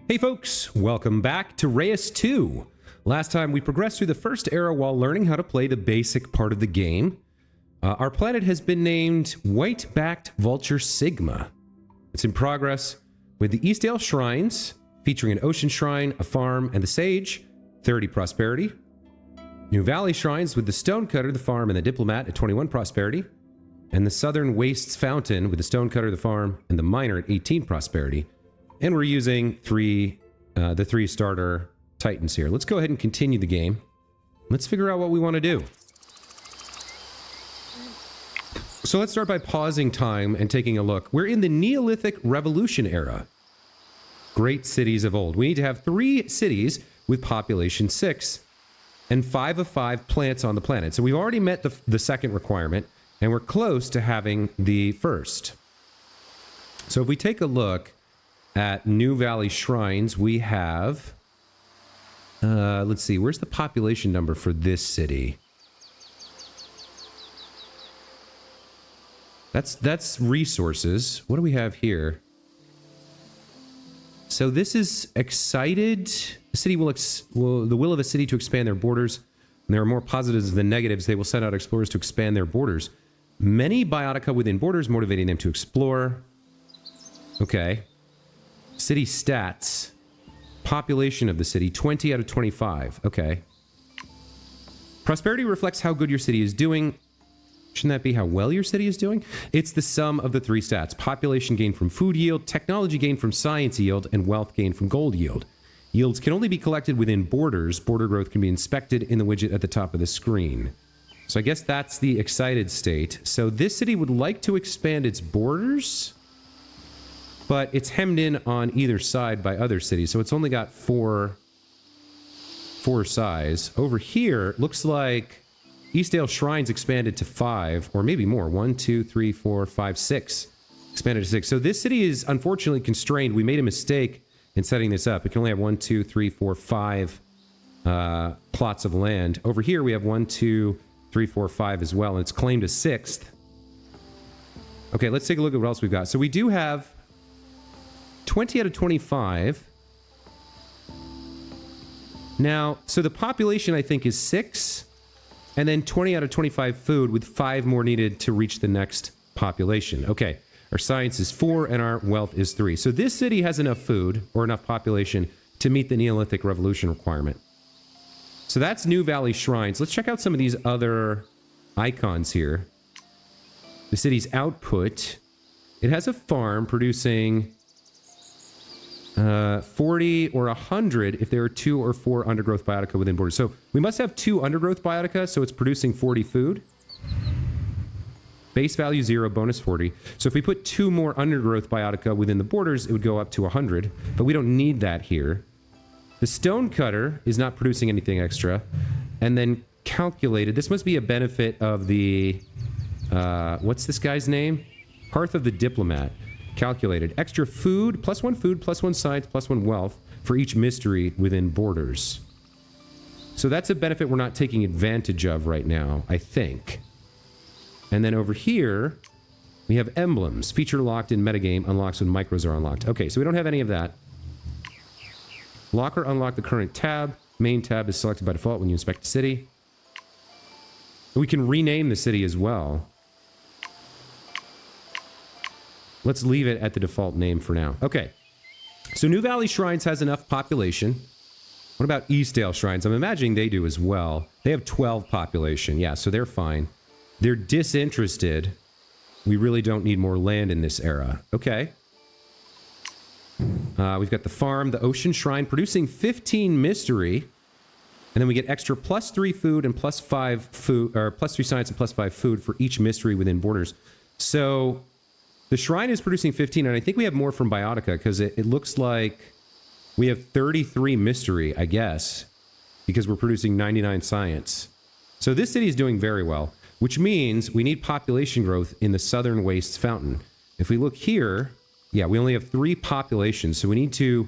Hey folks, welcome back to Reus 2. Last time we progressed through the first era while learning how to play the basic part of the game. Our planet has been named White-Backed Vulture Sigma. It's in progress with the Eastdale Shrines, featuring an Ocean Shrine, a farm, and the Sage, 30 Prosperity. New Valley Shrines with the Stonecutter, the farm, and the Diplomat at 21 Prosperity. And the Southern Wastes Fountain with the Stonecutter, the farm, and the Miner at 18 Prosperity. And we're using the three starter Titans here. Let's go ahead and continue the game. Let's figure out what we want to do. So let's start by pausing time and taking a look. We're in the Neolithic Revolution era. Great cities of old. We need to have 3 cities with population 6 and 5 of 5 plants on the planet. So we've already met the second requirement, and we're close to having the first. So if we take a look at New Valley Shrines, we have, let's see, where's the population number for this city? That's resources. What do we have here? So this is excited. The city the will of a city to expand their borders. And there are more positives than negatives. They will send out explorers to expand their borders. Many biotica within borders, motivating them to explore. Okay. City stats. Population of the city, 20 out of 25. Okay. Prosperity reflects how good your city is doing. Shouldn't that be how well your city is doing? It's the sum of the 3 stats. Population gain from food yield, technology gain from science yield, and wealth gain from gold yield. Yields can only be collected within borders. Border growth can be inspected in the widget at the top of the screen. So I guess that's the excited state. So this city would like to expand its borders, but it's hemmed in on either side by other cities, so it's only got 4 size. Over here, looks like Eastdale Shrines expanded to 5, or maybe more. 1, 2, 3, 4, 5, 6. Expanded to 6. So this city is unfortunately constrained. We made a mistake in setting this up. It can only have 1, 2, 3, 4, 5 plots of land. Over here, we have 1, 2, 3, 4, 5 as well, and it's claimed a 6th. Okay, let's take a look at what else we've got. So we do have 20 out of 25. Now, so the population, I think, is 6, and then 20 out of 25 food, with 5 more needed to reach the next population. Okay, our science is 4, and our wealth is 3. So this city has enough food, or enough population, to meet the Neolithic Revolution requirement. So that's New Valley Shrines. Let's check out some of these other icons here. The city's output. It has a farm producing 40 or 100 if there are 2 or 4 undergrowth biotica within borders. So we must have 2 undergrowth biotica, so it's producing 40 food. Base value 0, bonus 40. So if we put 2 more undergrowth biotica within the borders, it would go up to 100, but we don't need that here. The Stonecutter is not producing anything extra. And then calculated, this must be a benefit of the, what's this guy's name? Hearth of the Diplomat. Calculated. Extra food, +1 food, +1 science, +1 wealth for each mystery within borders. So that's a benefit we're not taking advantage of right now, I think. And then over here, we have emblems. Feature locked in metagame, unlocks when micros are unlocked. Okay, so we don't have any of that. Lock or unlock the current tab. Main tab is selected by default when you inspect the city. We can rename the city as well. Let's leave it at the default name for now. Okay. So New Valley Shrines has enough population. What about Eastdale Shrines? I'm imagining they do as well. They have 12 population. Yeah, so they're fine. They're disinterested. We really don't need more land in this era. Okay. We've got the farm, the Ocean Shrine, producing 15 mystery. And then we get extra +3 food and +5 food, or +3 science and +5 food for each mystery within borders. So the shrine is producing 15, and I think we have more from Biotica, because it looks like we have 33 mystery, I guess, because we're producing 99 science. So this city is doing very well, which means we need population growth in the Southern Wastes Fountain. If we look here, yeah, we only have 3 populations, so we need to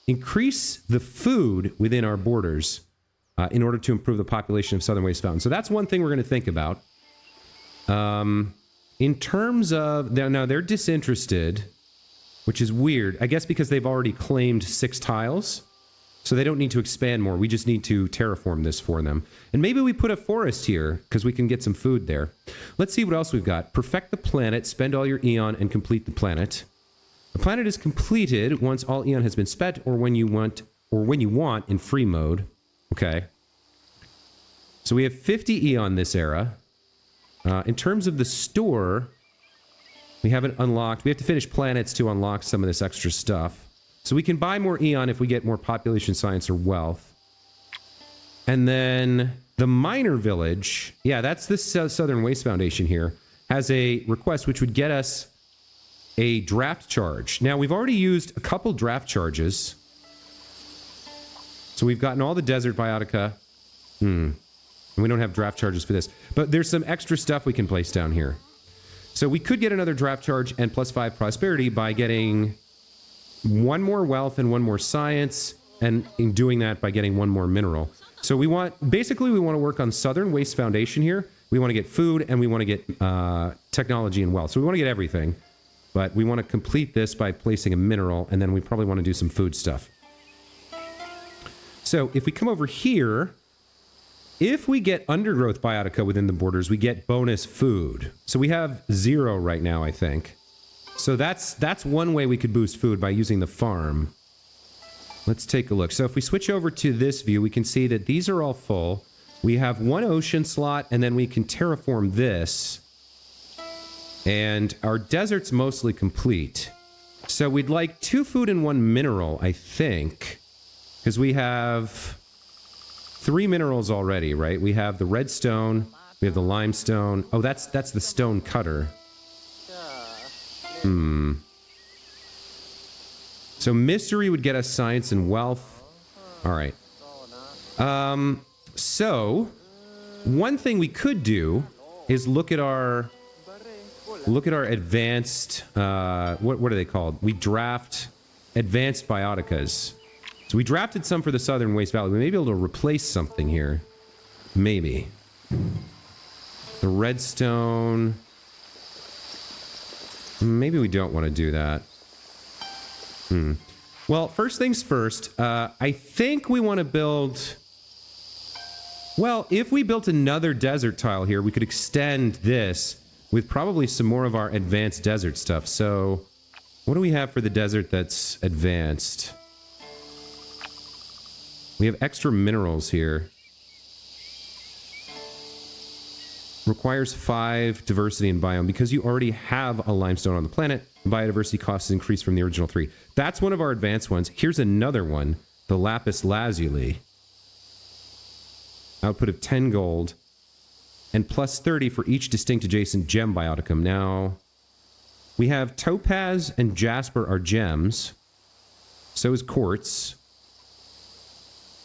increase the food within our borders in order to improve the population of Southern Wastes Fountain. So that's one thing we're going to think about. In terms of, now they're disinterested. which is weird. I guess because they've already claimed 6 tiles. So they don't need to expand more. We just need to terraform this for them. And maybe we put a forest here because we can get some food there. Let's see what else we've got. Perfect the planet, spend all your Eon, and complete the planet. The planet is completed once all Eon has been spent or when you want in free mode. Okay. So we have 50 Eon this era. In terms of the store, we haven't unlocked. We have to finish planets to unlock some of this extra stuff. So we can buy more Eon if we get more population science or wealth. And then the miner village, yeah, that's the Southern Waste Foundation here, has a request which would get us a draft charge. Now, we've already used a couple draft charges. So we've gotten all the desert biotica. And we don't have draft charges for this. But there's some extra stuff we can place down here. So we could get another draft charge and +5 prosperity by getting 1 more wealth and 1 more science, and in doing that by getting 1 more mineral. So we want to work on Southern Waste Foundation here. We want to get food and we want to get technology and wealth. So we want to get everything, but we want to complete this by placing a mineral, and then we probably want to do some food stuff. So if we come over here, if we get undergrowth biotica within the borders, we get bonus food. So we have 0 right now, I think. So that's one way we could boost food, by using the farm. Let's take a look. So if we switch over to this view, we can see that these are all full. We have 1 ocean slot, and then we can terraform this. And our desert's mostly complete. So we'd like 2 food and 1 mineral, I think. Because we have 3 minerals already, right? We have the redstone, we have the limestone. Oh, that's the stone cutter. So mystery would get us science and wealth. All right. So one thing we could do is look at our advanced, what are they called? We draft advanced bioticas. So we drafted some for the Southern Waste Valley. We may be able to replace something here. Maybe. The redstone. Maybe we don't want to do that. Well, first things first, I think we want to build... Well, if we built another desert tile here, we could extend this with probably some more of our advanced desert stuff. So, what do we have for the desert that's advanced? We have extra minerals here. Requires 5 diversity and biome. Because you already have a limestone on the planet, biodiversity cost is increased from the original 3. That's one of our advanced ones. Here's another one, the lapis lazuli. Output of 10 gold, and plus 30 for each distinct adjacent gem bioticum. Now, we have topaz and jasper are gems. So is quartz.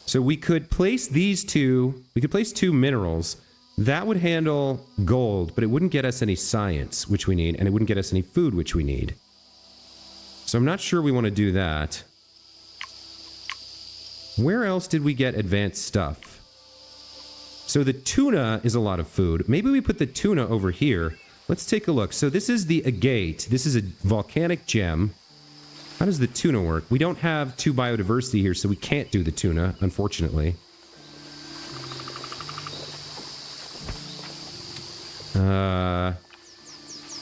So we could place these two, we could place 2 minerals. That would handle gold, but it wouldn't get us any science, which we need, and it wouldn't get us any food, which we need. So I'm not sure we want to do that. Where else did we get advanced stuff? So the tuna is a lot of food. Maybe we put the tuna over here. Let's take a look. So this is the agate. This is a volcanic gem. How does the tuna work? We don't have 2 biodiversity here, so we can't do the tuna, unfortunately.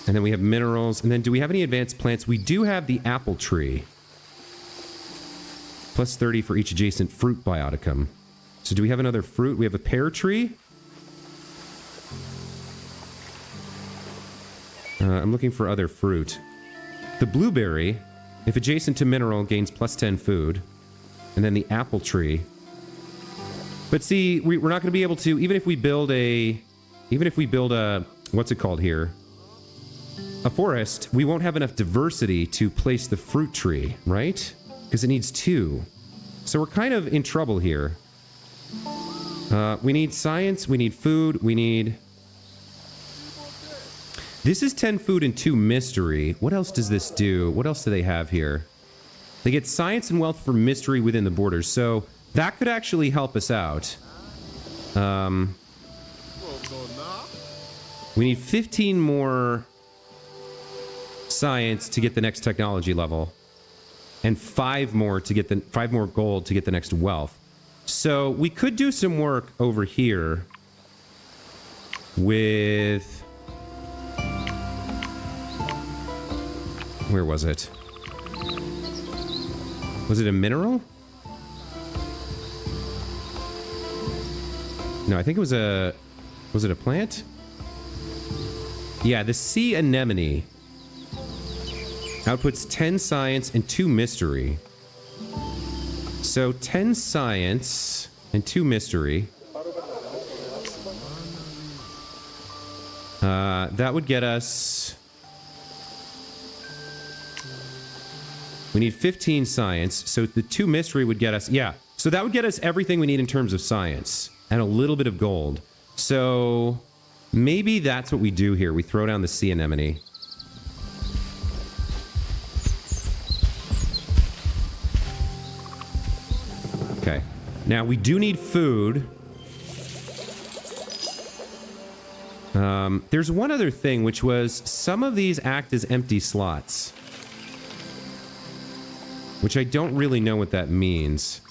And then we have minerals. And then do we have any advanced plants? We do have the apple tree. Plus 30 for each adjacent fruit bioticum. So do we have another fruit? We have a pear tree. I'm looking for other fruit. The blueberry, if adjacent to mineral, gains plus 10 food. And then the apple tree. But see, we're not going to be able to, even if we build a, what's it called here? A forest, we won't have enough diversity to place the fruit tree, right? Because it needs 2. So we're kind of in trouble here. We need science, we need food, we need... This is 10 food and 2 mystery. What else does this do? What else do they have here? They get science and wealth for mystery within the borders, so that could actually help us out. We need 15 more science to get the next technology level, and 5 more to get 5 more gold to get the next wealth. So we could do some work over here with... Where was it? Was it a mineral? No, I think it was a... Was it a plant? Yeah, the sea anemone outputs 10 science and 2 mystery. So 10 science and 2 mystery. That would get us... We need 15 science, so the 2 mystery would get us... Yeah, so that would get us everything we need in terms of science. And a little bit of gold. So maybe that's what we do here. We throw down the sea anemone. Okay. Now we do need food. There's one other thing, which was some of these act as empty slots. Which I don't really know what that means.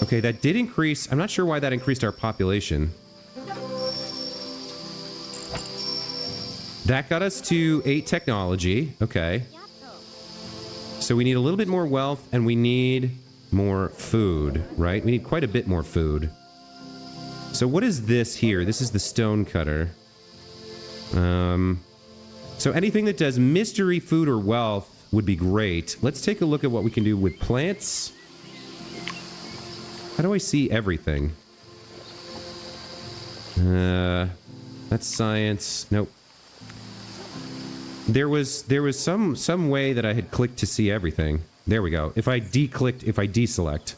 Okay, that did increase. I'm not sure why that increased our population. That got us to 8 technology. Okay. So we need a little bit more wealth, and we need more food, right? We need quite a bit more food. So what is this here? This is the stone cutter. So anything that does mystery, food, or wealth would be great. Let's take a look at what we can do with plants. How do I see everything? That's science. Nope. There was some way that I had clicked to see everything. There we go. If I deselect.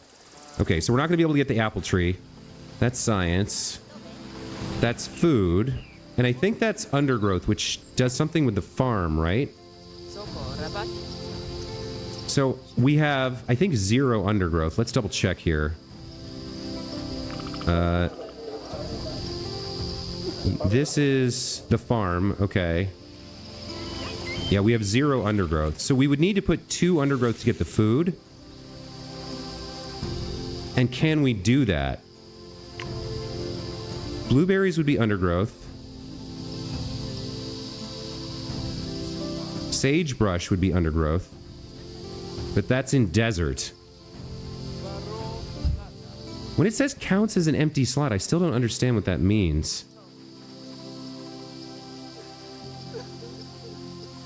Okay, so we're not going to be able to get the apple tree. That's science. That's food. And I think that's undergrowth, which does something with the farm, right? So we have, I think, 0 undergrowth. Let's double check here. This is the farm. Okay. Yeah, we have 0 undergrowth. So we would need to put 2 undergrowth to get the food. And can we do that? Blueberries would be undergrowth. Sagebrush would be undergrowth. But that's in desert. When it says counts as an empty slot, I still don't understand what that means.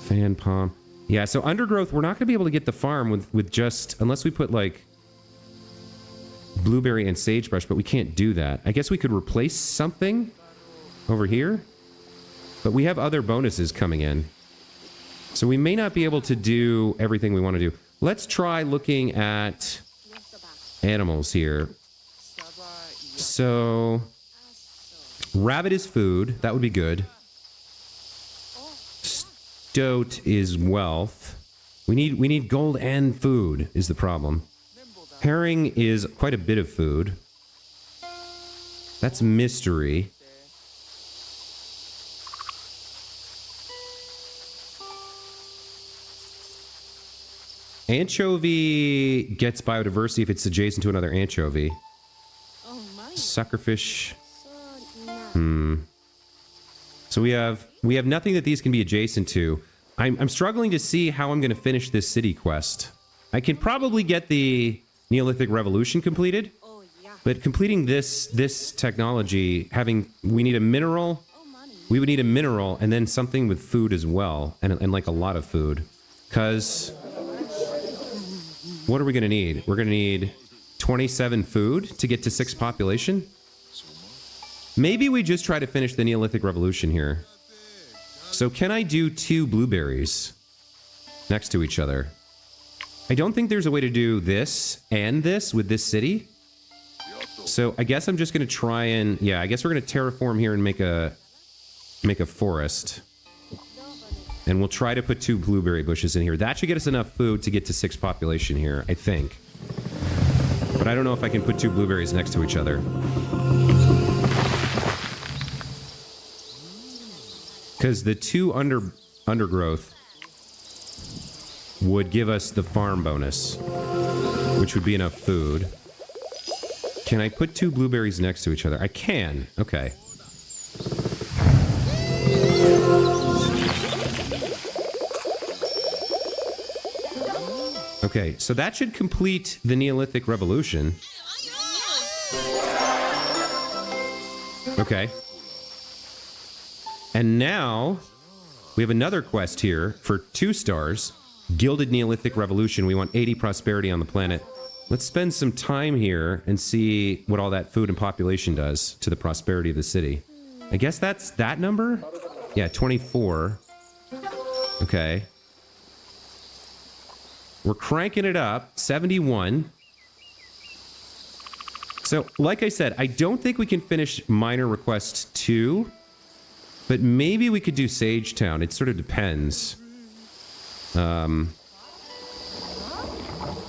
Fan palm. Yeah, so undergrowth, we're not going to be able to get the farm with just... Unless we put, like, blueberry and sagebrush, but we can't do that. I guess we could replace something over here. But we have other bonuses coming in. So we may not be able to do everything we want to do. Let's try looking at animals here. So, rabbit is food. That would be good. Stoat is wealth. We need gold and food is the problem. Herring is quite a bit of food. That's mystery. Anchovy gets biodiversity if it's adjacent to another anchovy. Suckerfish. So we have nothing that these can be adjacent to. I'm struggling to see how I'm going to finish this city quest. I can probably get the Neolithic Revolution completed, but completing this technology, we need a mineral. We would need a mineral and then something with food as well, and like a lot of food, because what are we going to need? We're going to need 27 food to get to 6 population. Maybe we just try to finish the Neolithic Revolution here. So can I do 2 blueberries next to each other? I don't think there's a way to do this and this with this city. So I guess I'm just going to try and... Yeah, I guess we're going to terraform here and make a forest. And we'll try to put 2 blueberry bushes in here. That should get us enough food to get to 6 population here, I think. But I don't know if I can put 2 blueberries next to each other. Because the 2 undergrowth would give us the farm bonus, which would be enough food. Can I put 2 blueberries next to each other? I can. Okay. Okay, so that should complete the Neolithic Revolution. Okay. And now we have another quest here for 2 stars. Gilded Neolithic Revolution. We want 80 prosperity on the planet. Let's spend some time here and see what all that food and population does to the prosperity of the city. I guess that's that number? Yeah, 24. Okay. We're cranking it up. 71. So, like I said, I don't think we can finish Minor Request 2, but maybe we could do Sage Town. It sort of depends.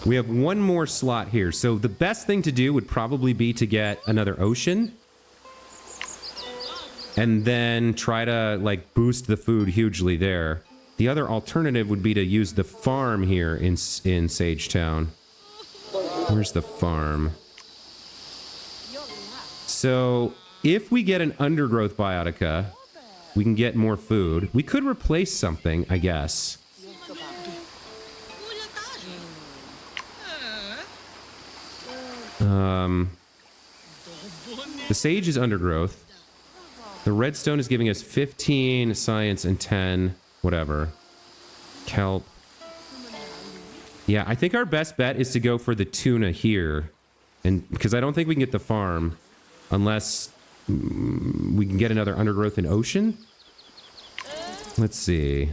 We have 1 more slot here, so the best thing to do would probably be to get another ocean. And then try to, like, boost the food hugely there. The other alternative would be to use the farm here in Sage Town. Where's the farm? So, if we get an undergrowth biotica, we can get more food. We could replace something, I guess. The sage is undergrowth. The redstone is giving us 15 science and 10 whatever. Kelp. Yeah, I think our best bet is to go for the tuna here. And because I don't think we can get the farm unless we can get another undergrowth in ocean. Let's see.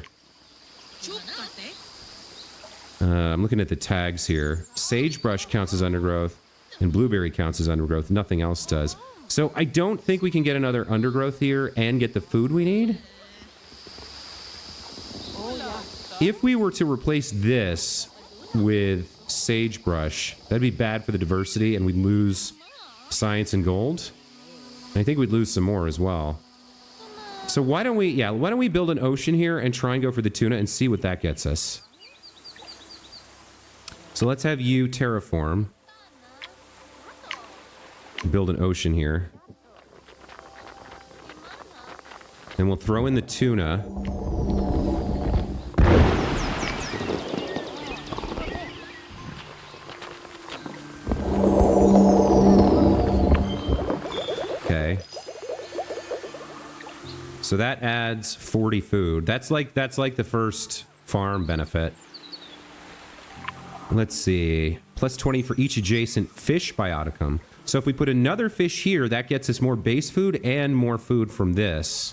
I'm looking at the tags here. Sagebrush counts as undergrowth and blueberry counts as undergrowth. Nothing else does. So I don't think we can get another undergrowth here and get the food we need. If we were to replace this with sagebrush, that'd be bad for the diversity and we'd lose science and gold. And I think we'd lose some more as well. So why don't we build an ocean here and try and go for the tuna and see what that gets us. So let's have you terraform. Build an ocean here. And we'll throw in the tuna. Okay. So that adds 40 food. That's like the first farm benefit. Let's see. Plus 20 for each adjacent fish bioticum. So if we put another fish here, that gets us more base food and more food from this.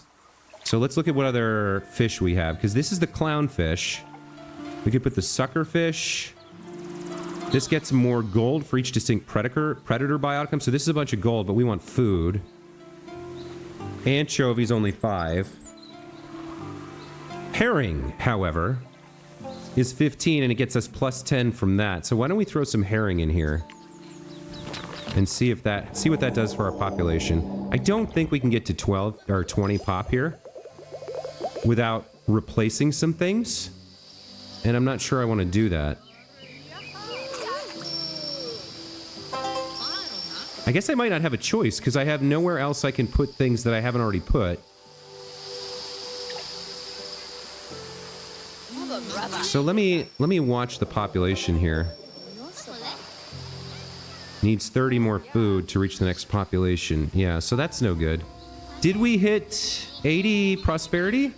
So let's look at what other fish we have, because this is the clownfish. We could put the suckerfish. This gets more gold for each distinct predator bioticum. So this is a bunch of gold, but we want food. Anchovies only 5. Herring, however, is 15, and it gets us plus 10 from that. So why don't we throw some herring in here and see what that does for our population. I don't think we can get to 12 or 20 pop here without replacing some things, and I'm not sure I want to do that. I guess I might not have a choice because I have nowhere else I can put things that I haven't already put. So let me watch the population here. Needs 30 more food to reach the next population. Yeah, so that's no good. Did we hit 80 prosperity?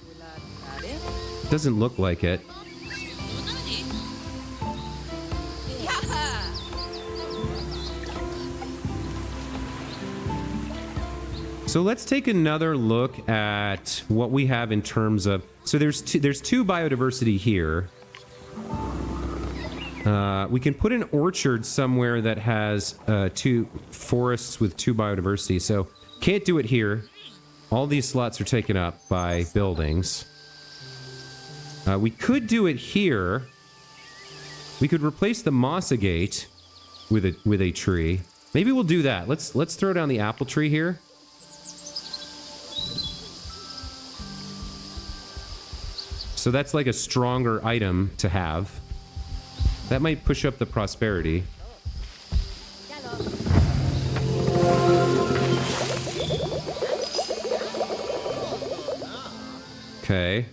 Doesn't look like it. So let's take another look at what we have in terms of... So there's two biodiversity here. We can put an orchard somewhere that has 2 forests with 2 biodiversity. So can't do it here. All these slots are taken up by buildings. We could do it here. We could replace the mossagate with a tree. Maybe we'll do that. Let's throw down the apple tree here. So that's like a stronger item to have. That might push up the prosperity. Okay.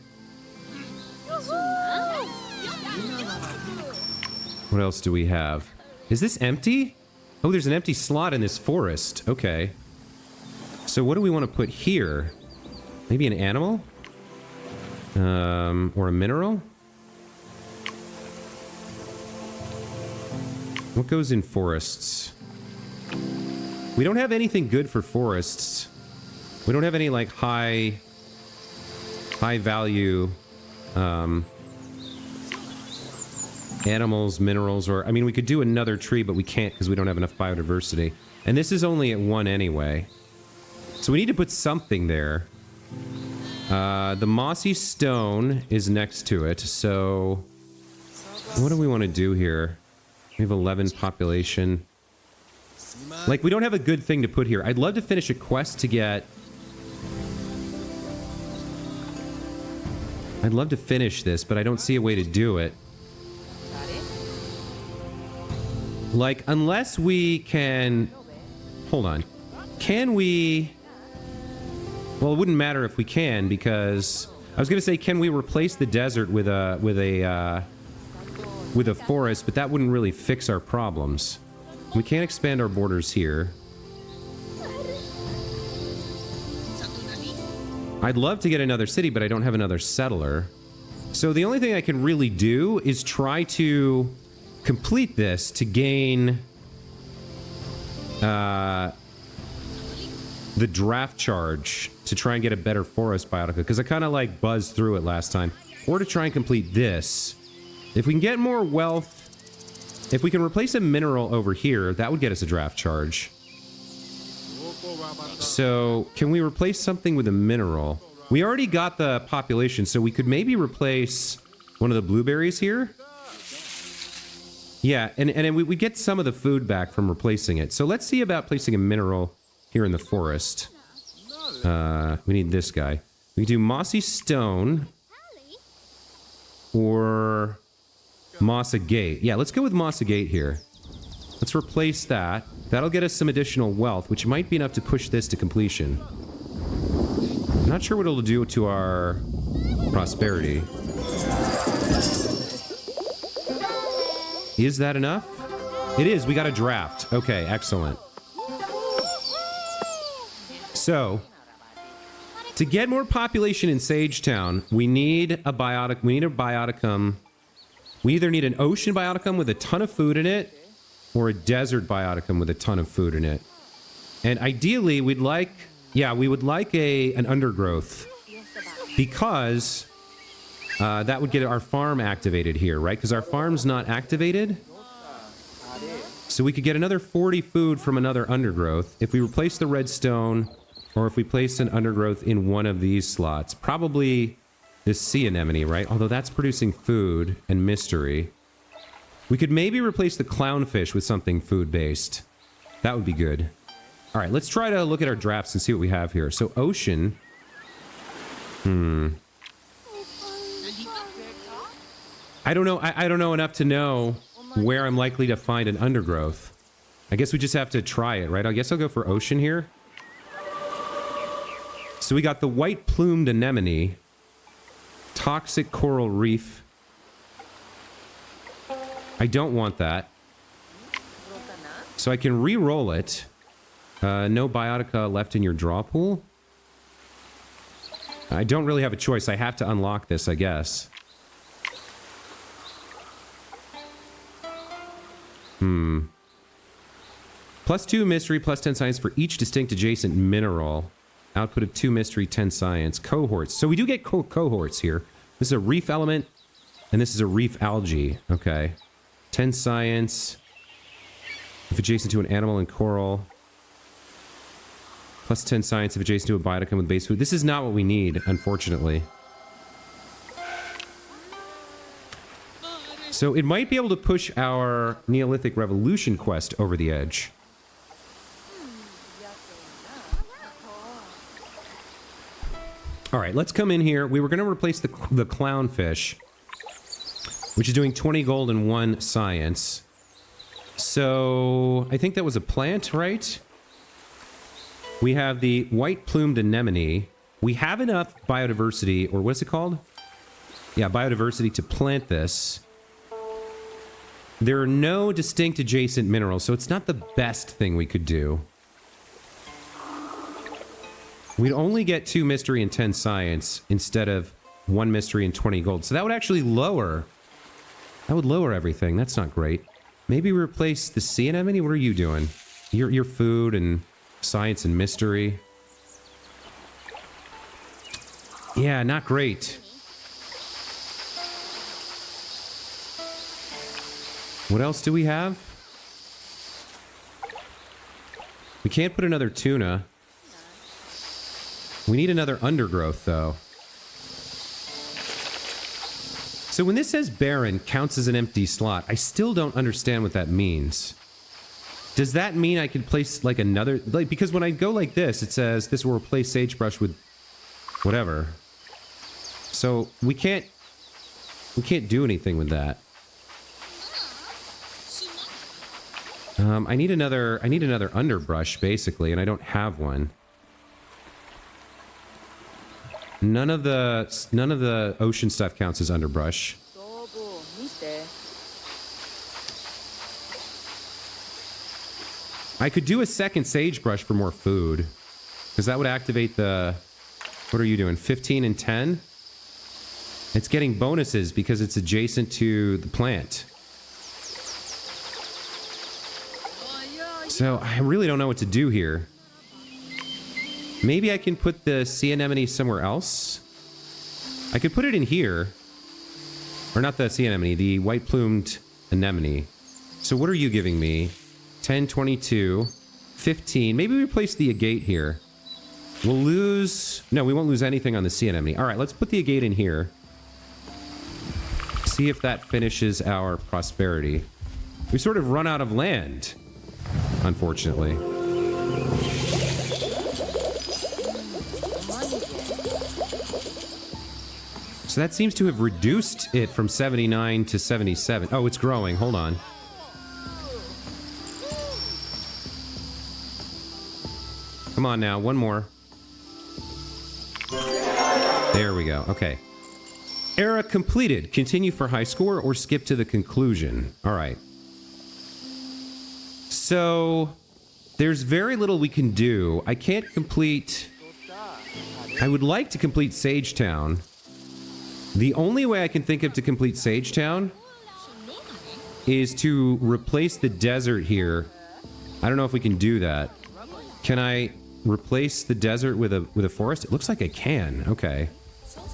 What else do we have? Is this empty? Oh, there's an empty slot in this forest. Okay. So what do we want to put here? Maybe an animal? Or a mineral? What goes in forests? We don't have anything good for forests. We don't have any, like, high value animals, minerals, or... I mean, we could do another tree, but we can't because we don't have enough biodiversity. And this is only at 1 anyway. So we need to put something there. The mossy stone is next to it, so... What do we want to do here? We have 11 population. Like, we don't have a good thing to put here. I'd love to finish a quest to get... I'd love to finish this, but I don't see a way to do it. Like, unless we can... Hold on. Can we... Well, it wouldn't matter if we can, because... I was going to say, can we replace the desert with a forest, but that wouldn't really fix our problems. We can't expand our borders here. I'd love to get another city, but I don't have another settler. So the only thing I can really do is try to complete this to gain the draft charge to try and get a better forest biotica, because I kind of like buzzed through it last time. Or to try and complete this. If we can get more wealth, if we can replace a mineral over here, that would get us a draft charge. So, can we replace something with a mineral? We already got the population, so we could maybe replace one of the blueberries here. Yeah, and we get some of the food back from replacing it. So let's see about placing a mineral here in the forest. We need this guy. We can do mossy stone or moss agate. Yeah, let's go with moss agate here. Let's replace that. That'll get us some additional wealth, which might be enough to push this to completion. I'm not sure what it'll do to our prosperity. Is that enough? It is. We got a draft. Okay, excellent. So, to get more population in Sagetown, we need a biotic. We need a bioticum. We either need an ocean bioticum with a ton of food in it, or a desert bioticum with a ton of food in it. And ideally, we'd like, yeah, we would like an undergrowth, because that would get our farm activated here, right? Because our farm's not activated. So we could get another 40 food from another undergrowth if we replace the redstone, or if we place an undergrowth in one of these slots. Probably this sea anemone, right? Although that's producing food and mystery. We could maybe replace the clownfish with something food-based. That would be good. All right, let's try to look at our drafts and see what we have here. So, ocean. I don't know. I don't know enough to know where I'm likely to find an undergrowth. I guess we just have to try it, right? I guess I'll go for ocean here. So we got the white-plumed anemone. Toxic coral reef. I don't want that. So I can re-roll it. No biotica left in your draw pool. I don't really have a choice. I have to unlock this, I guess. +2 mystery, +10 science for each distinct adjacent mineral. Output of 2 mystery, 10 science. Cohorts. So we do get cohorts here. This is a reef element, and this is a reef algae. Okay. 10 science. If adjacent to an animal and coral. +10 science if adjacent to a bioticum with base food. This is not what we need, unfortunately. So it might be able to push our Neolithic Revolution quest over the edge. All right, let's come in here. We were going to replace the clownfish, which is doing 20 gold and 1 science. So I think that was a plant, right? We have the white-plumed anemone. We have enough biodiversity, or what's it called? Yeah, biodiversity to plant this. There are no distinct adjacent minerals, so it's not the best thing we could do. We'd only get 2 mystery and 10 science instead of 1 mystery and 20 gold. So that would actually lower... That would lower everything. That's not great. Maybe we replace the sea anemone? What are you doing? Your food and science and mystery. Yeah, not great. What else do we have? We can't put another tuna. We need another undergrowth, though. So when this says barren counts as an empty slot, I still don't understand what that means. Does that mean I can place like another... Like, because when I go like this, it says this will replace sagebrush with whatever. So we can't do anything with that. I need another underbrush, basically, and I don't have one. None of the ocean stuff counts as underbrush. I could do a second sagebrush for more food, because that would activate the... What are you doing? 15 and 10? It's getting bonuses because it's adjacent to the plant. So I really don't know what to do here. Maybe I can put the sea anemone somewhere else. I could put it in here. Or not the sea anemone, the white-plumed anemone. So what are you giving me? 10, 22, 15. Maybe we replace the agate here. We'll lose... No, we won't lose anything on the sea anemone. All right, let's put the agate in here. See if that finishes our prosperity. We sort of run out of land, unfortunately. So that seems to have reduced it from 79 to 77. Oh, it's growing. Hold on. Come on now. One more. There we go. Okay. Era completed. Continue for high score or skip to the conclusion. All right. So there's very little we can do. I can't complete... I would like to complete Sagetown. The only way I can think of to complete Sagetown is to replace the desert here. I don't know if we can do that. Can I replace the desert with a forest? It looks like I can. Okay.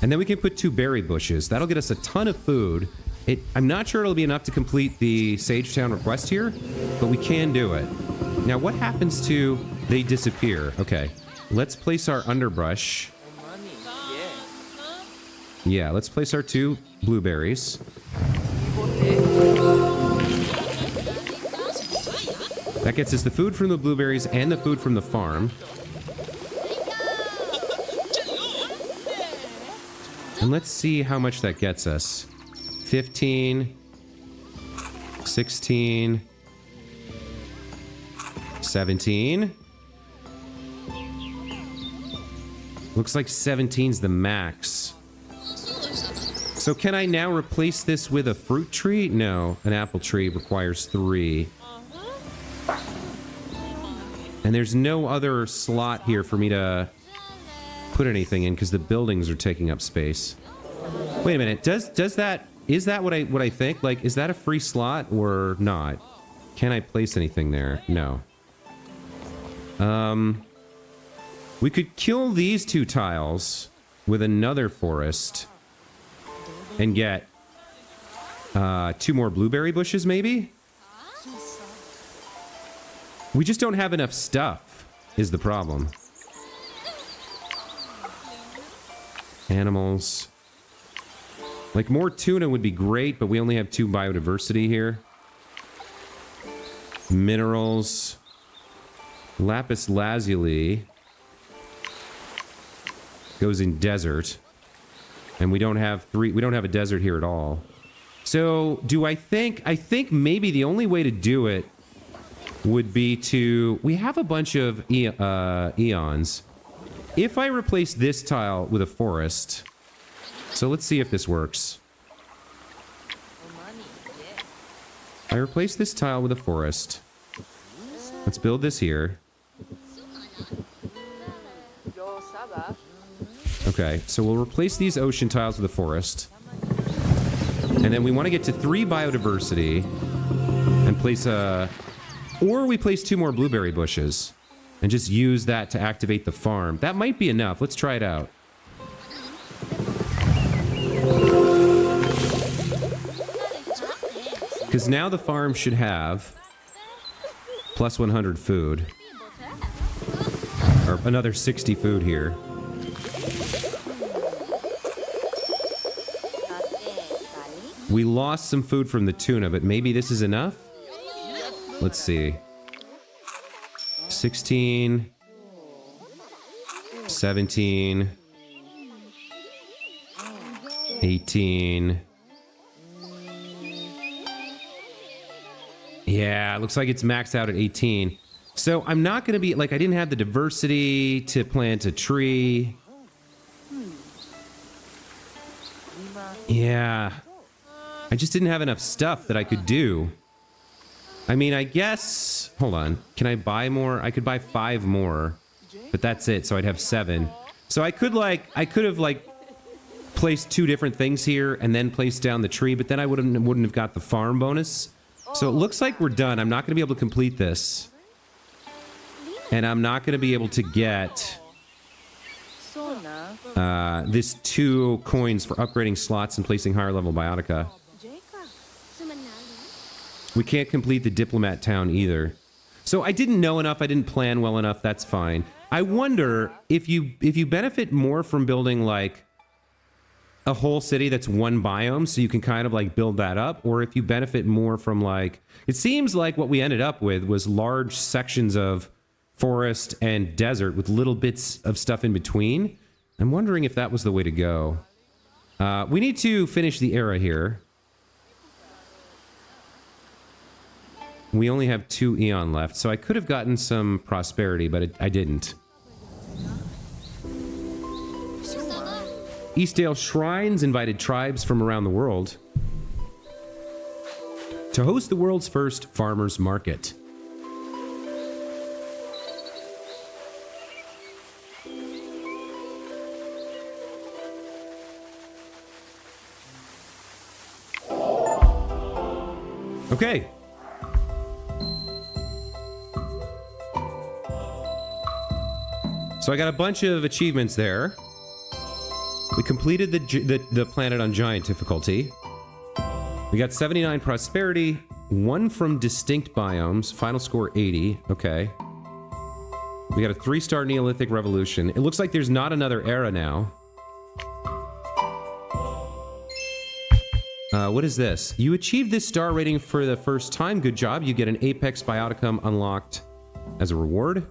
And then we can put 2 berry bushes. That'll get us a ton of food. I'm not sure it'll be enough to complete the Sagetown request here, but we can do it. Now, what happens to they disappear? Okay. Let's place our underbrush. Yeah, let's place our 2 blueberries. That gets us the food from the blueberries and the food from the farm. And let's see how much that gets us. 15, 16, 17. Looks like 17's the max. So can I now replace this with a fruit tree? No, an apple tree requires 3. And there's no other slot here for me to put anything in because the buildings are taking up space. Wait a minute. Is that what I think? Like, is that a free slot or not? Can I place anything there? No. We could kill these 2 tiles with another forest and get 2 more blueberry bushes, maybe? We just don't have enough stuff, is the problem. Animals. Like, more tuna would be great, but we only have 2 biodiversity here. Minerals. Lapis lazuli. goes in desert. And we don't have a desert here at all. So I think maybe the only way to do it would be we have a bunch of eons. If I replace this tile with a forest, so let's see if this works. I replace this tile with a forest. Let's build this here. Okay, so we'll replace these ocean tiles with a forest. And then we want to get to 3 biodiversity and place or we place 2 more blueberry bushes and just use that to activate the farm. That might be enough. Let's try it out. Because now the farm should have plus 100 food. Or another 60 food here. We lost some food from the tuna, but maybe this is enough? Let's see. 16, 17, 18. Yeah, it looks like it's maxed out at 18. So I'm not going to be, like, I didn't have the diversity to plant a tree. Yeah. I just didn't have enough stuff that I could do. I mean, I guess... Hold on. Can I buy more? I could buy 5 more. But that's it, so I'd have 7. So I could have, placed 2 different things here and then placed down the tree, but then I wouldn't have got the farm bonus. So it looks like we're done. I'm not going to be able to complete this. And I'm not going to be able to get... this 2 coins for upgrading slots and placing higher level biotica. We can't complete the diplomat town either. So I didn't know enough, I didn't plan well enough, that's fine. I wonder if you benefit more from building like a whole city that's 1 biome, so you can kind of like build that up, or if you benefit more from like, it seems like what we ended up with was large sections of forest and desert with little bits of stuff in between. I'm wondering if that was the way to go. We need to finish the era here. We only have 2 eon left, so I could have gotten some prosperity, but I didn't. Eastdale Shrines invited tribes from around the world to host the world's first farmers market. Okay. So I got a bunch of achievements there. We completed the planet on giant difficulty. We got 79 prosperity, 1 from distinct biomes, final score 80. Okay. We got a 3-star Neolithic Revolution. It looks like there's not another era now. What is this? You achieved this star rating for the first time. Good job. You get an Apex Bioticum unlocked as a reward.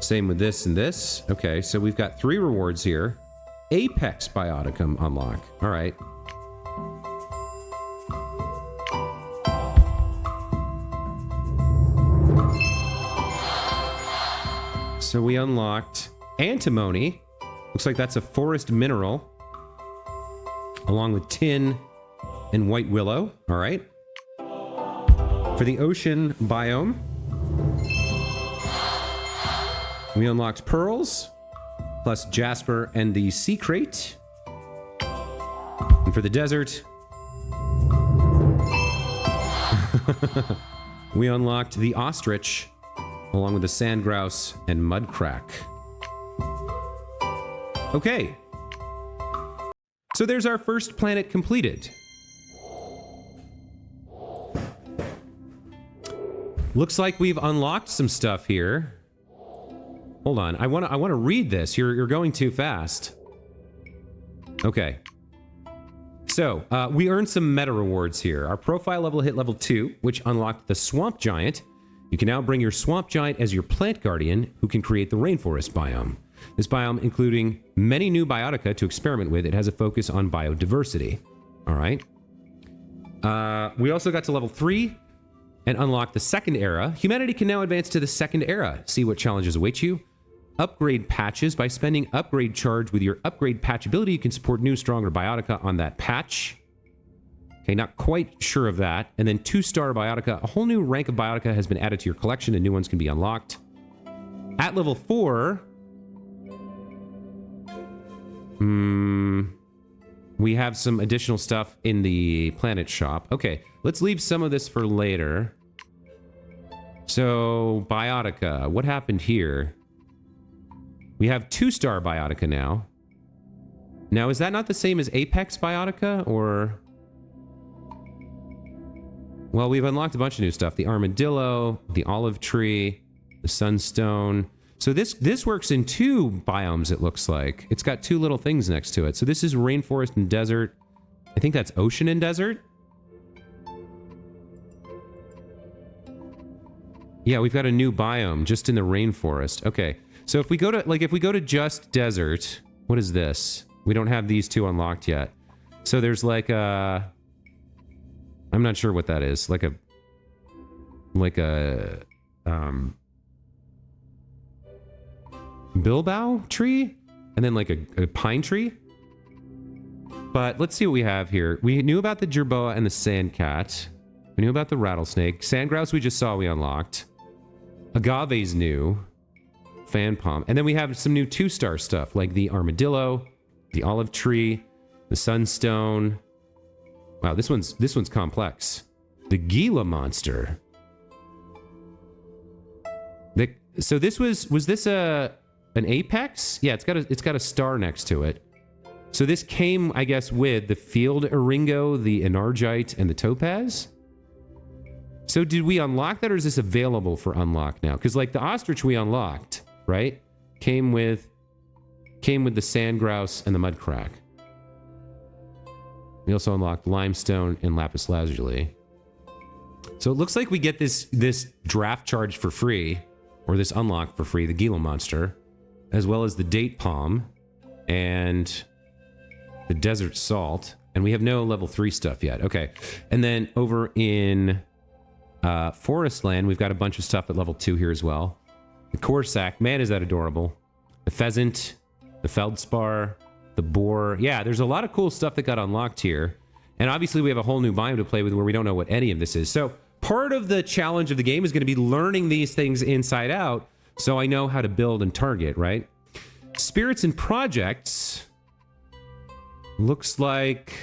Same with this and this. Okay, so we've got 3 rewards here. Apex Bioticum unlock. All right. So we unlocked antimony. Looks like that's a forest mineral. Along with tin and white willow. All right. For the ocean biome, we unlocked pearls, plus jasper and the sea crate. And for the desert, we unlocked the ostrich, along with the sand grouse and mud crack. Okay. So there's our first planet completed. Looks like we've unlocked some stuff here. Hold on, I want to read this. You're going too fast. Okay. So, we earned some meta rewards here. Our profile level hit level 2, which unlocked the Swamp Giant. You can now bring your Swamp Giant as your plant guardian, who can create the rainforest biome. This biome, including many new biotica to experiment with, it has a focus on biodiversity. All right. We also got to level 3 and unlock the second era. Humanity can now advance to the second era. See what challenges await you. Upgrade patches. By spending upgrade charge with your upgrade patch ability, you can support new, stronger biotica on that patch. Okay, not quite sure of that. And then 2-star biotica. A whole new rank of biotica has been added to your collection and new ones can be unlocked. At level 4, we have some additional stuff in the planet shop. Okay, let's leave some of this for later. So, biotica. What happened here? We have 2-star biotica now. Now, is that not the same as Apex biotica, or... Well, we've unlocked a bunch of new stuff. The armadillo, the olive tree, the sunstone. So this works in 2 biomes, it looks like. It's got 2 little things next to it. So this is rainforest and desert. I think that's ocean and desert. Yeah, we've got a new biome just in the rainforest. Okay. So if we go to just desert, what is this? We don't have these 2 unlocked yet. So there's like a... I'm not sure what that is. Like a bilbow tree? And then like a pine tree? But let's see what we have here. We knew about the jerboa and the sandcat. We knew about the rattlesnake. Sandgrouse we just saw we unlocked. Agave's new. Fan palm. And then we have some new 2-star stuff, like the armadillo, the olive tree, the sunstone. Wow, this one's complex. The Gila monster. So this was this an apex? Yeah, it's got a star next to it. So this came, I guess, with the field Oringo, the Enargite, and the topaz. So did we unlock that, or is this available for unlock now? Because like the ostrich we unlocked, right? Came with the sand grouse and the mud crack. We also unlocked limestone and lapis lazuli. So it looks like we get this draft charge for free, or this unlock for free, the Gila monster, as well as the date palm and the desert salt. And we have no level 3 stuff yet. Okay. And then over in forest land, we've got a bunch of stuff at level 2 here as well. The corsac, man, is that adorable. The pheasant, the feldspar, the boar. Yeah, there's a lot of cool stuff that got unlocked here. And obviously we have a whole new biome to play with where we don't know what any of this is. So part of the challenge of the game is going to be learning these things inside out so I know how to build and target, right? Spirits and projects. Looks like...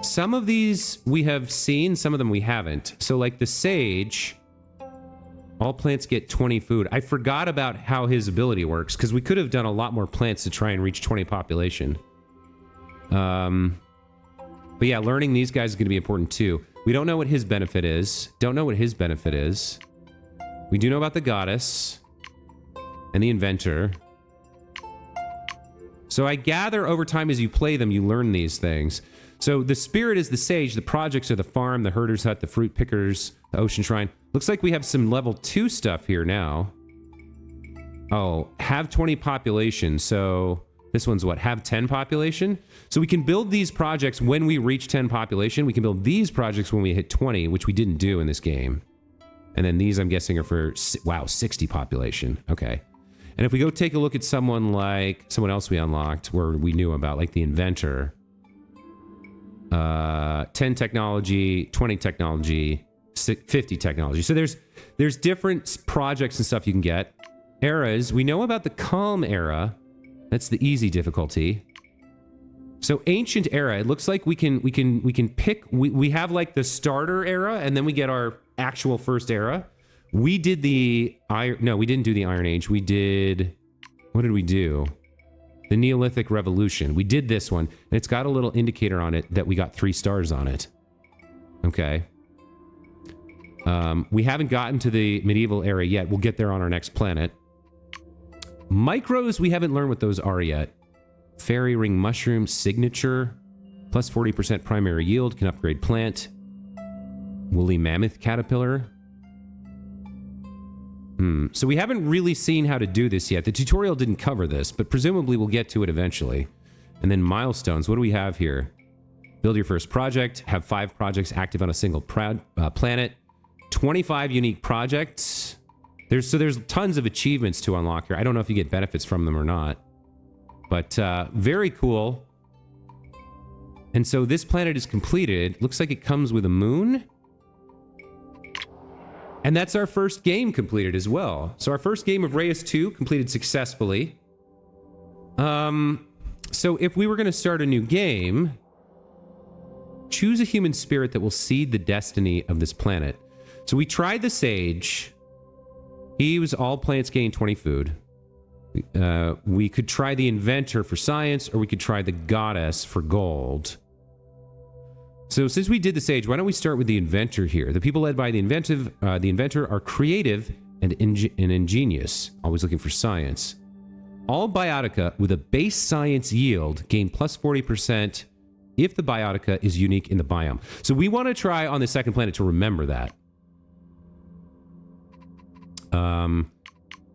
some of these we have seen, some of them we haven't. So like the sage... all plants get 20 food. I forgot about how his ability works, because we could have done a lot more plants to try and reach 20 population. But yeah, learning these guys is going to be important too. We don't know what his benefit is. Don't know what his benefit is. We do know about the goddess and the inventor. So I gather over time as you play them, you learn these things. So the spirit is the sage, the projects are the farm, the herder's hut, the fruit pickers, the ocean shrine. Looks like we have some level 2 stuff here now. Oh, have 20 population. So this one's what? Have 10 population? So we can build these projects when we reach 10 population. We can build these projects when we hit 20, which we didn't do in this game. And then these, I'm guessing, are for, wow, 60 population. Okay. And if we go take a look at someone else we unlocked, where we knew about, like the inventor. 10 technology, 20 technology, 50 technology. So there's different projects and stuff you can get. Eras, we know about the calm era. That's the easy difficulty. So ancient era, it looks like we can pick, we have like the starter era, and then we get our actual first era. We did the no, we didn't do the Iron Age. We did, what did we do? The Neolithic Revolution. We did this one, and it's got a little indicator on it that we got 3 stars on it. Okay. We haven't gotten to the medieval era yet. We'll get there on our next planet. Micros, we haven't learned what those are yet. Fairy ring mushroom signature. Plus 40% primary yield. Can upgrade plant. Woolly mammoth caterpillar. So we haven't really seen how to do this yet. The tutorial didn't cover this, but presumably we'll get to it eventually. And then milestones. What do we have here? Build your first project. Have 5 projects active on a single planet. 25 unique projects. There's tons of achievements to unlock here. I don't know if you get benefits from them or not. But very cool. And so this planet is completed. Looks like it comes with a moon. And that's our first game completed as well. So our first game of Reus 2 completed successfully. So if we were going to start a new game, choose a human spirit that will seed the destiny of this planet. So we tried the sage. He was all plants gain 20 food. We could try the inventor for science, or we could try the goddess for gold. So since we did the sage, why don't we start with the inventor here? The people led by the inventor are creative and ingenious, always looking for science. All biotica with a base science yield gain plus 40% if the biotica is unique in the biome. So we want to try on the second planet to remember that.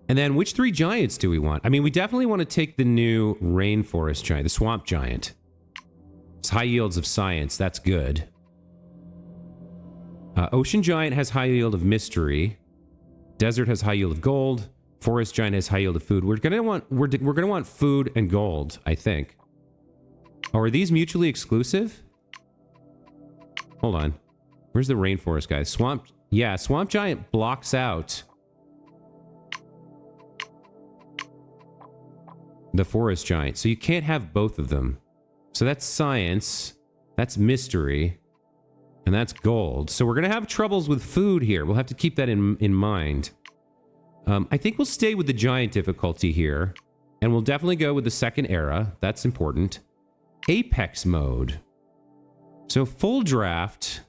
And then which 3 giants do we want? I mean, we definitely want to take the new rainforest giant, the swamp giant. It's high yields of science. That's good. Ocean giant has high yield of mystery. Desert has high yield of gold. Forest giant has high yield of food. We're gonna want food and gold, I think. Oh, are these mutually exclusive? Hold on. Where's the rainforest guy? Swamp. Yeah, swamp giant blocks out the forest giant, so you can't have both of them. So that's science, that's mystery, and that's gold. So we're going to have troubles with food here. We'll have to keep that in mind. I think we'll stay with the giant difficulty here, and we'll definitely go with the second era. That's important. Apex mode. So full draft.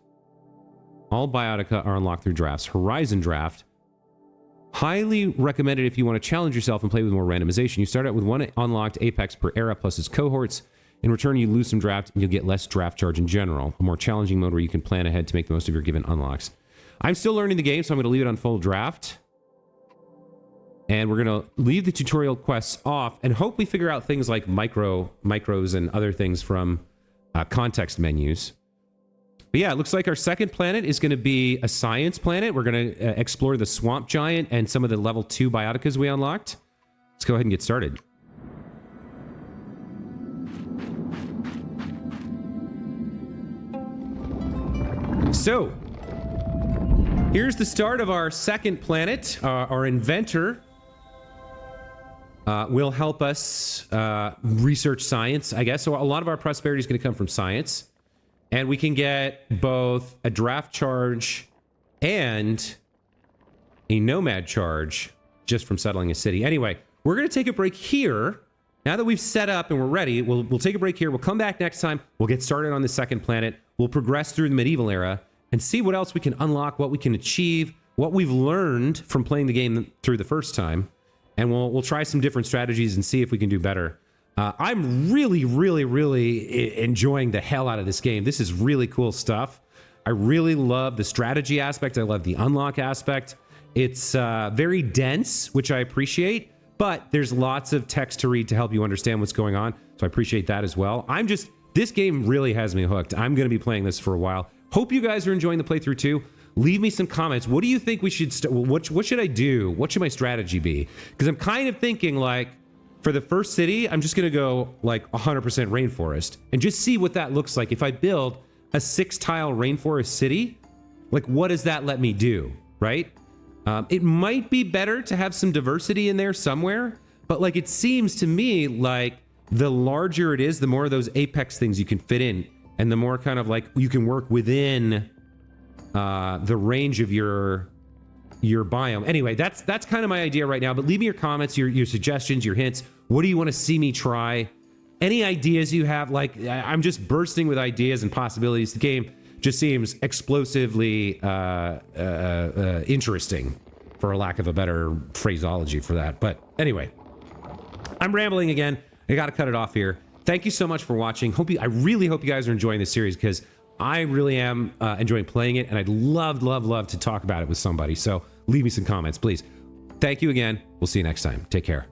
All biotica are unlocked through drafts. Horizon draft. Highly recommended if you want to challenge yourself and play with more randomization. You start out with 1 unlocked Apex per era plus its cohorts. In return, you lose some draft, and you'll get less draft charge in general. A more challenging mode where you can plan ahead to make the most of your given unlocks. I'm still learning the game, so I'm going to leave it on full draft. And we're going to leave the tutorial quests off and hope we figure out things like micros and other things from context menus. But yeah, it looks like our second planet is going to be a science planet. We're going to explore the swamp giant and some of the level 2 bioticas we unlocked. Let's go ahead and get started. So, here's the start of our second planet. Our inventor will help us research science, I guess. So a lot of our prosperity is going to come from science. And we can get both a draft charge and a nomad charge just from settling a city. Anyway, we're going to take a break here. Now that we've set up and we're ready, we'll take a break here. We'll come back next time. We'll get started on the second planet. We'll progress through the medieval era and see what else we can unlock, what we can achieve, what we've learned from playing the game through the first time. And we'll try some different strategies and see if we can do better. I'm really, really, really enjoying the hell out of this game. This is really cool stuff. I really love the strategy aspect. I love the unlock aspect. It's very dense, which I appreciate, but there's lots of text to read to help you understand what's going on. So I appreciate that as well. This game really has me hooked. I'm going to be playing this for a while. Hope you guys are enjoying the playthrough too. Leave me some comments. What do you think we should what should I do? What should my strategy be? Because I'm kind of thinking like, for the first city, I'm just going to go like 100% rainforest and just see what that looks like. If I build a 6-tile rainforest city, like what does that let me do, right? It might be better to have some diversity in there somewhere, but like it seems to me like the larger it is, the more of those apex things you can fit in, and the more kind of like you can work within the range of your biome. Anyway, that's kind of my idea right now, but leave me your comments, your suggestions, your hints. What do you want to see me try? Any ideas you have? Like, I'm just bursting with ideas and possibilities. The game just seems explosively interesting, for a lack of a better phraseology for that. But anyway, I'm rambling again. I got to cut it off here. Thank you so much for watching. I really hope you guys are enjoying this series, because I really am enjoying playing it, and I'd love to talk about it with somebody. So leave me some comments, please. Thank you again. We'll see you next time. Take care.